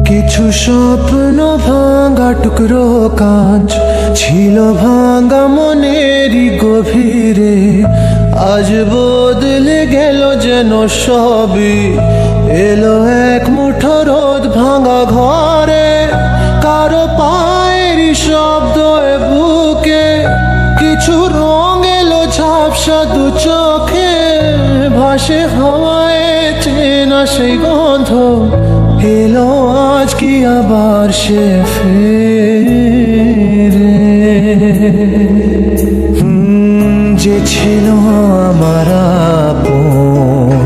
কিছু স্বপ্ন ভাঙা টুকরো কাঁচ ছিল ভাঙা মনেরই গভীরে, আজ বদলে গেল যেন সবই। এলো এক মুঠো রোদ ভাঙা ঘরে, কারো পায়েরই শব্দ এ বুকে, কিছু রং এলো ঝাপসা দু চোখে, ভাসে হাওয়ায় চেনা সেই গন্ধ। এলো আজ কি আবার সে ফেরে? যে ছিল আমার আপন,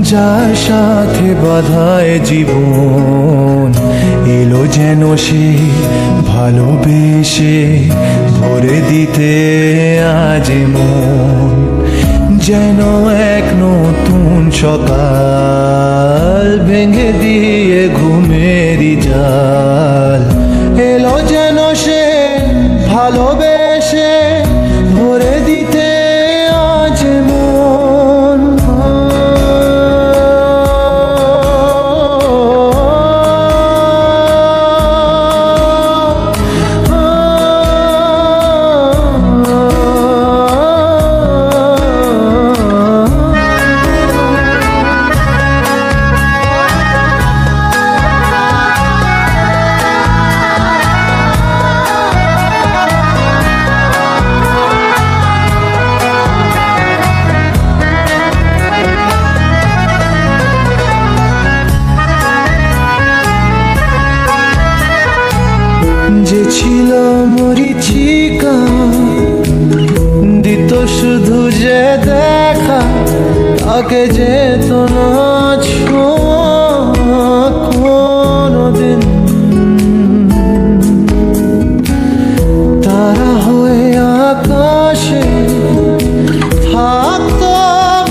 যার সাথে বাঁধায় জীবন, এলো যেন সে ভালোবেসে ভরে দিতে আজ মন। যেন এক নতুন সকাল ভেঙে দিয়ে ঘুমেরই জাল, এলো যেন সে ভালোবেসে ভরে দিতে আজ মন। যে ছিল মরিচিকা, দিত শুধু যে দেখা, তাকে যেত না ছোঁয়া কোনোদিন। তারা হয়ে আকাশে থাকতো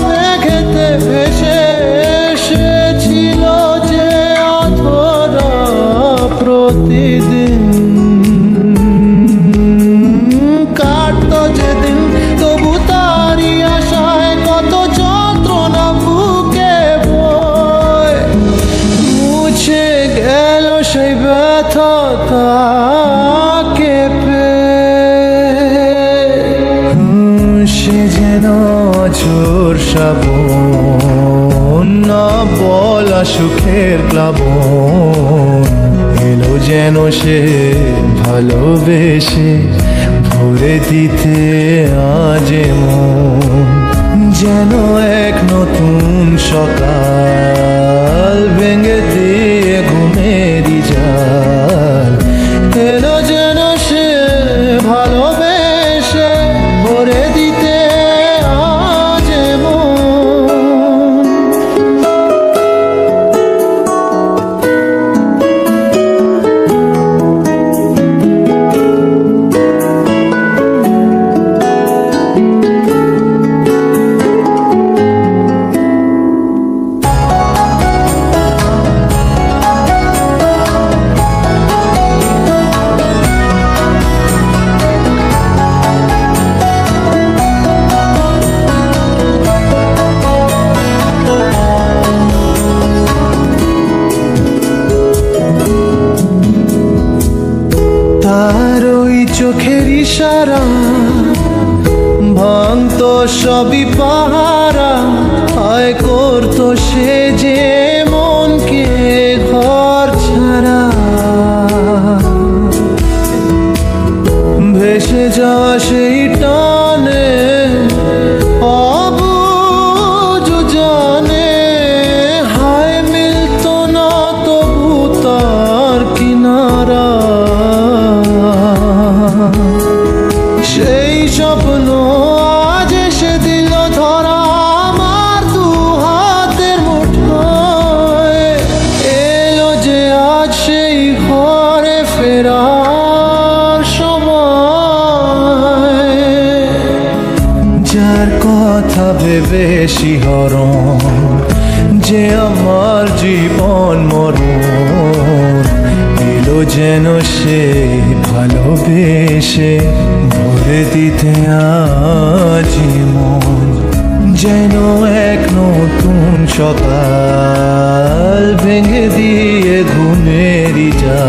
মেঘেতে ভেসে, এসেছিল যে অধরা প্রতিদিন। কাটতো যেদিন তবু তারই আশায় কত যন্ত্রণা বুকে বয়, মুছে গেল সেই ব্যথা তাকে পেয়ে। সে যেন ঝোর শ্রাবণ, না বলা সুখের প্লাবন, এলো যেন সে ভালোবেসে ভরে দিতে আজ মন। যেন এক নতুন সকাল ভেঙে দিয়ে ঘুমেরই জাল, এলো যেন সে ভালোবেসে ভরে দিতে আজ মন। তার ওই চোখের ইশারা ভাঙতো সবই পাহারা, আয় করতো সে যে মনকে ঘর ছাড়া। ভেসে যাওয়া সেই টানে অবুঝ জানে, হায় মিলতো না তবু তার কিনারা। সেই স্বপ্ন আজ এসে দিল ধরা আমার দু হাতের মুঠোয়, এলো যে আজ সেই ঘরে ফেরার সময়। যার কথা ভেবে শিহরণ, যে আমার জীবন মরণ, এলো যেন সে ভালোবেসে ভরে দিতে আজ মন। যেন এক নতুন সকাল ভেঙে দিয়ে ঘুমেরই যা।